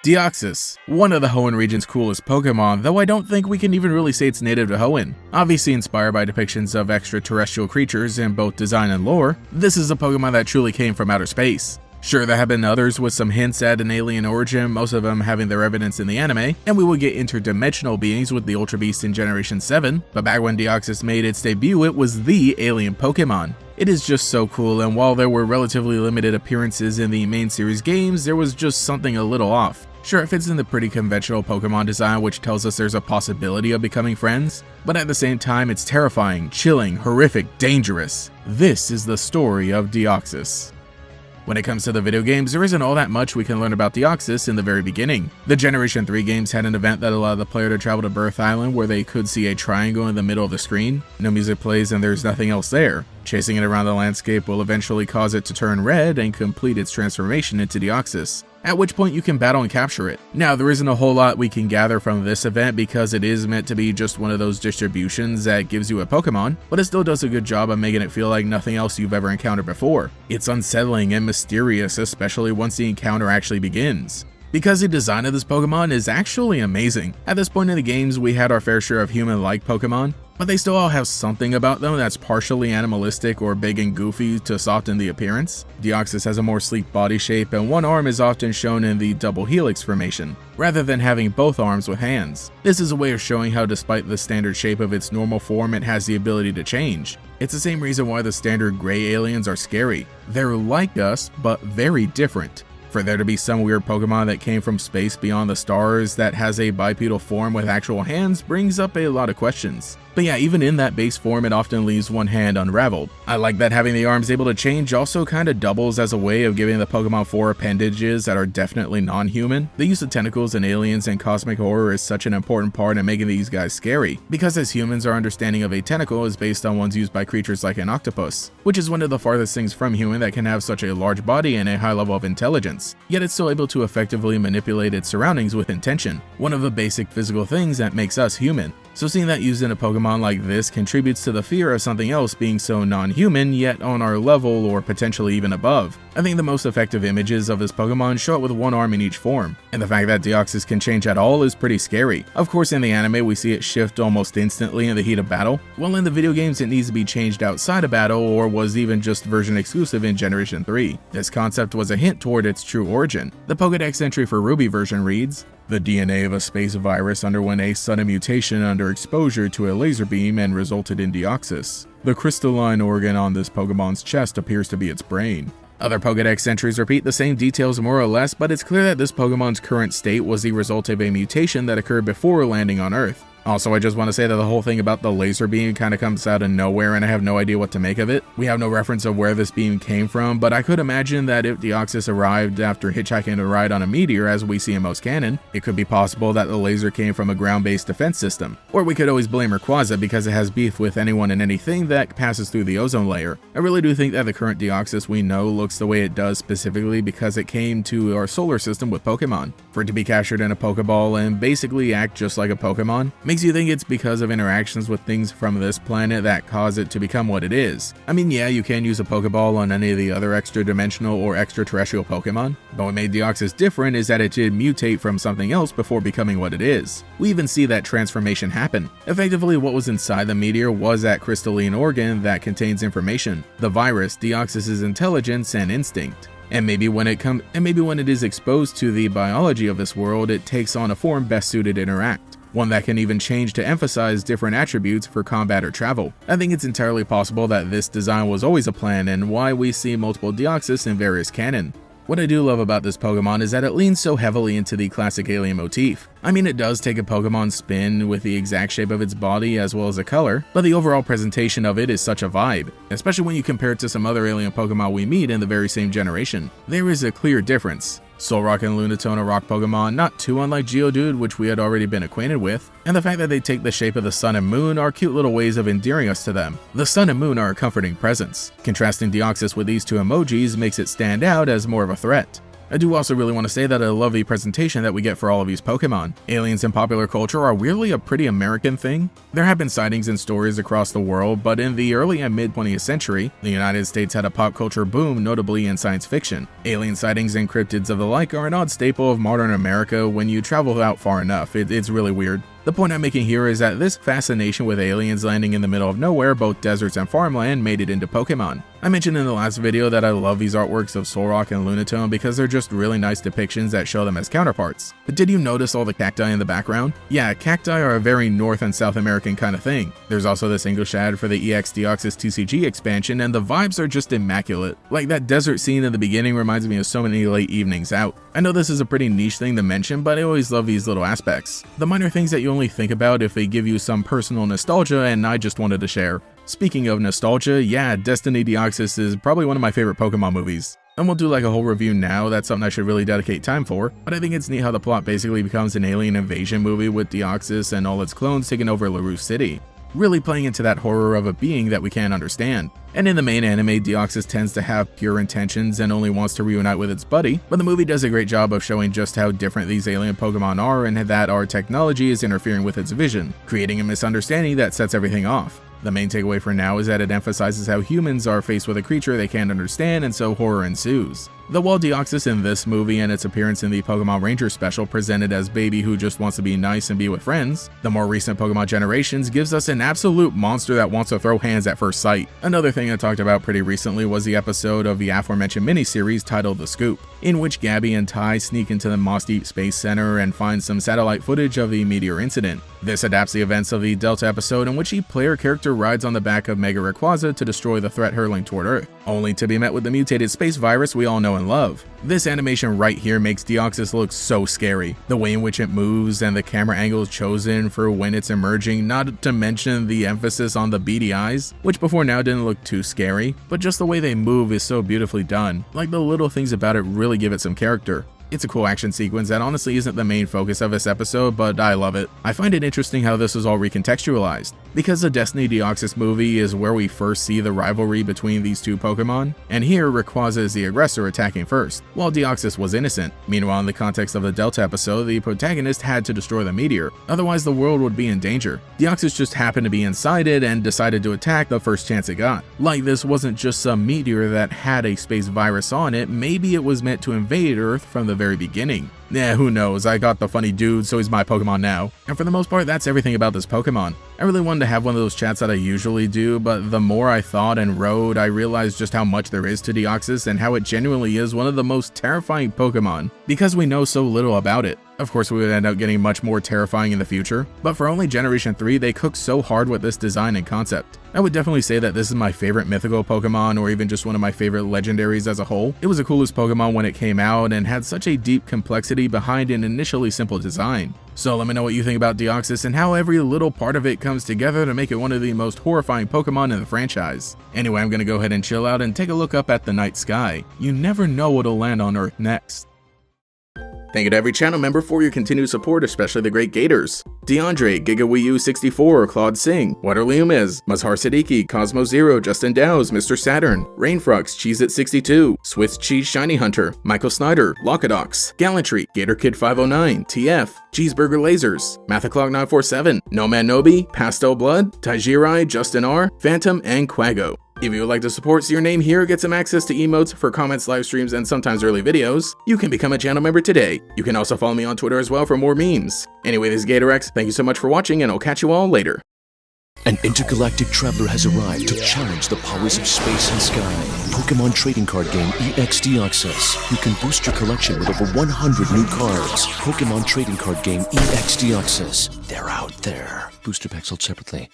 Deoxys, one of the Hoenn region's coolest Pokemon, though I don't think we can even really say it's native to Hoenn. Obviously inspired by depictions of extraterrestrial creatures in both design and lore, this is a Pokemon that truly came from outer space. Sure, there have been others with some hints at an alien origin, most of them having their evidence in the anime, and we would get interdimensional beings with the Ultra Beast in Generation 7, but back when Deoxys made its debut, it was the alien Pokemon. It is just so cool, and while there were relatively limited appearances in the main series games, there was just something a little off. Sure, it fits in the pretty conventional Pokemon design, which tells us there's a possibility of becoming friends, but at the same time it's terrifying, chilling, horrific, dangerous. This is the story of Deoxys. When it comes to the video games, there isn't all that much we can learn about Deoxys in the very beginning. The Generation 3 games had an event that allowed the player to travel to Birth Island where they could see a triangle in the middle of the screen. No music plays and there's nothing else there. Chasing it around the landscape will eventually cause it to turn red and complete its transformation into Deoxys, at which point you can battle and capture it. Now, there isn't a whole lot we can gather from this event because it is meant to be just one of those distributions that gives you a Pokemon, but it still does a good job of making it feel like nothing else you've ever encountered before. It's unsettling and mysterious, especially once the encounter actually begins, because the design of this Pokemon is actually amazing. At this point in the games, we had our fair share of human-like Pokemon, but they still all have something about them that's partially animalistic or big and goofy to soften the appearance. Deoxys has a more sleek body shape, and one arm is often shown in the double helix formation, rather than having both arms with hands. This is a way of showing how despite the standard shape of its normal form, it has the ability to change. It's the same reason why the standard gray aliens are scary. They're like us, but very different. For there to be some weird Pokemon that came from space beyond the stars that has a bipedal form with actual hands brings up a lot of questions. But yeah, even in that base form, it often leaves one hand unraveled. I like that having the arms able to change also kind of doubles as a way of giving the Pokemon 4 appendages that are definitely non-human. The use of tentacles and aliens in cosmic horror is such an important part in making these guys scary, because as humans, our understanding of a tentacle is based on ones used by creatures like an octopus, which is one of the farthest things from human that can have such a large body and a high level of intelligence, yet it's still able to effectively manipulate its surroundings with intention, one of the basic physical things that makes us human. So seeing that used in a Pokemon like this contributes to the fear of something else being so non-human, yet on our level or potentially even above. I think the most effective images of this Pokemon show it with one arm in each form, and the fact that Deoxys can change at all is pretty scary. Of course, in the anime we see it shift almost instantly in the heat of battle, while in the video games it needs to be changed outside of battle or was even just version exclusive in Generation 3. This concept was a hint toward its true origin. The Pokédex entry for Ruby version reads, "The DNA of a space virus underwent a sudden mutation under exposure to a laser beam and resulted in Deoxys. The crystalline organ on this Pokemon's chest appears to be its brain." Other Pokédex entries repeat the same details more or less, but it's clear that this Pokemon's current state was the result of a mutation that occurred before landing on Earth. Also, I just want to say that the whole thing about the laser beam kind of comes out of nowhere and I have no idea what to make of it. We have no reference of where this beam came from, but I could imagine that if Deoxys arrived after hitchhiking a ride on a meteor as we see in most canon, it could be possible that the laser came from a ground-based defense system. Or we could always blame Rayquaza because it has beef with anyone and anything that passes through the ozone layer. I really do think that the current Deoxys we know looks the way it does specifically because it came to our solar system with Pokemon. For it to be captured in a Pokeball and basically act just like a Pokemon makes you think it's because of interactions with things from this planet that cause it to become what it is. I mean, yeah, you can use a Pokeball on any of the other extra-dimensional or extraterrestrial Pokemon, but what made Deoxys different is that it did mutate from something else before becoming what it is. We even see that transformation happen. Effectively, what was inside the meteor was that crystalline organ that contains information, the virus, Deoxys' intelligence and instinct. And maybe when it is exposed to the biology of this world, it takes on a form best suited to interact, one that can even change to emphasize different attributes for combat or travel. I think it's entirely possible that this design was always a plan and why we see multiple Deoxys in various canon. What I do love about this Pokemon is that it leans so heavily into the classic alien motif. I mean, it does take a Pokemon spin with the exact shape of its body as well as the color, but the overall presentation of it is such a vibe, especially when you compare it to some other alien Pokemon we meet in the very same generation. There is a clear difference. Solrock and Lunatone are rock Pokemon, not too unlike Geodude, which we had already been acquainted with, and the fact that they take the shape of the sun and moon are cute little ways of endearing us to them. The sun and moon are a comforting presence. Contrasting Deoxys with these two emojis makes it stand out as more of a threat. I do also really want to say that I love the presentation that we get for all of these Pokemon. Aliens in popular culture are weirdly a pretty American thing. There have been sightings and stories across the world, but in the early and mid 20th century, the United States had a pop culture boom, notably in science fiction. Alien sightings and cryptids of the like are an odd staple of modern America when you travel out far enough. It's really weird. The point I'm making here is that this fascination with aliens landing in the middle of nowhere, both deserts and farmland, made it into Pokemon. I mentioned in the last video that I love these artworks of Solrock and Lunatone because they're just really nice depictions that show them as counterparts. But did you notice all the cacti in the background? Yeah, cacti are a very North and South American kind of thing. There's also this English ad for the EX Deoxys TCG expansion, and the vibes are just immaculate. Like that desert scene in the beginning reminds me of so many late evenings out. I know this is a pretty niche thing to mention, but I always love these little aspects. The minor things that you only think about if they give you some personal nostalgia, and I just wanted to share. Speaking of nostalgia, yeah, Destiny Deoxys is probably one of my favorite Pokemon movies. And we'll do like a whole review now, that's something I should really dedicate time for, but I think it's neat how the plot basically becomes an alien invasion movie with Deoxys and all its clones taking over LaRue City, really playing into that horror of a being that we can't understand. And in the main anime, Deoxys tends to have pure intentions and only wants to reunite with its buddy, but the movie does a great job of showing just how different these alien Pokemon are and that our technology is interfering with its vision, creating a misunderstanding that sets everything off. The main takeaway for now is that it emphasizes how humans are faced with a creature they can't understand, and so horror ensues. The while Deoxys in this movie and its appearance in the Pokemon Ranger special presented as baby who just wants to be nice and be with friends, the more recent Pokemon generations gives us an absolute monster that wants to throw hands at first sight. Another thing I talked about pretty recently was the episode of the aforementioned miniseries titled The Scoop, in which Gabby and Ty sneak into the Moss Deep Space Center and find some satellite footage of the meteor incident. This adapts the events of the Delta episode in which each player character rides on the back of Mega Rayquaza to destroy the threat hurling toward Earth, only to be met with the mutated space virus we all know and love. This animation right here makes Deoxys look so scary. The way in which it moves and the camera angles chosen for when it's emerging, not to mention the emphasis on the beady eyes, which before now didn't look too scary, but just the way they move is so beautifully done. Like the little things about it really give it some character. It's a cool action sequence that honestly isn't the main focus of this episode, but I love it. I find it interesting how this was all recontextualized, because the Destiny Deoxys movie is where we first see the rivalry between these two Pokemon, and here Rayquaza is the aggressor attacking first, while Deoxys was innocent. Meanwhile, in the context of the Delta episode, the protagonist had to destroy the meteor, otherwise the world would be in danger. Deoxys just happened to be inside it and decided to attack the first chance it got. Like this wasn't just some meteor that had a space virus on it, maybe it was meant to invade Earth from the very beginning. Yeah, who knows, I got the funny dude, so he's my Pokemon now. And for the most part, that's everything about this Pokemon. I really wanted to have one of those chats that I usually do, but the more I thought and wrote, I realized just how much there is to Deoxys and how it genuinely is one of the most terrifying Pokemon, because we know so little about it. Of course, we would end up getting much more terrifying in the future, but for only Generation 3, they cooked so hard with this design and concept. I would definitely say that this is my favorite mythical Pokemon, or even just one of my favorite legendaries as a whole. It was the coolest Pokemon when it came out, and had such a deep complexity behind an initially simple design. So let me know what you think about Deoxys and how every little part of it comes together to make it one of the most horrifying Pokemon in the franchise. Anyway, I'm gonna go ahead and chill out and take a look up at the night sky. You never know what'll land on Earth next. Thank you to every channel member for your continued support, especially the great Gators. DeAndre, GigaWiiU64, Claude Singh, Waterliumiz, Mazhar Siddiqui, Cosmo Zero, Justin Dowes, Mr. Saturn, Rainfrux, Cheez-It62, Swiss Cheese Shiny Hunter, Michael Snyder, Lockadox, Gallantry, GatorKid509, TF, Cheeseburger Lasers, Mathaclog947, Nomad Nobi, Pastel Blood, Taijirai, Justin R, Phantom, and Quago. If you would like to support so your name here, get some access to emotes for comments, live streams, and sometimes early videos, you can become a channel member today. You can also follow me on Twitter as well for more memes. Anyway, this is GatorX, thank you so much for watching, and I'll catch you all later. An intergalactic traveler has arrived to challenge the powers of space and sky. Pokemon trading card game EX Deoxys. You can boost your collection with over 100 new cards. Pokemon trading card game EX Deoxys. They're out there. Booster packs sold separately.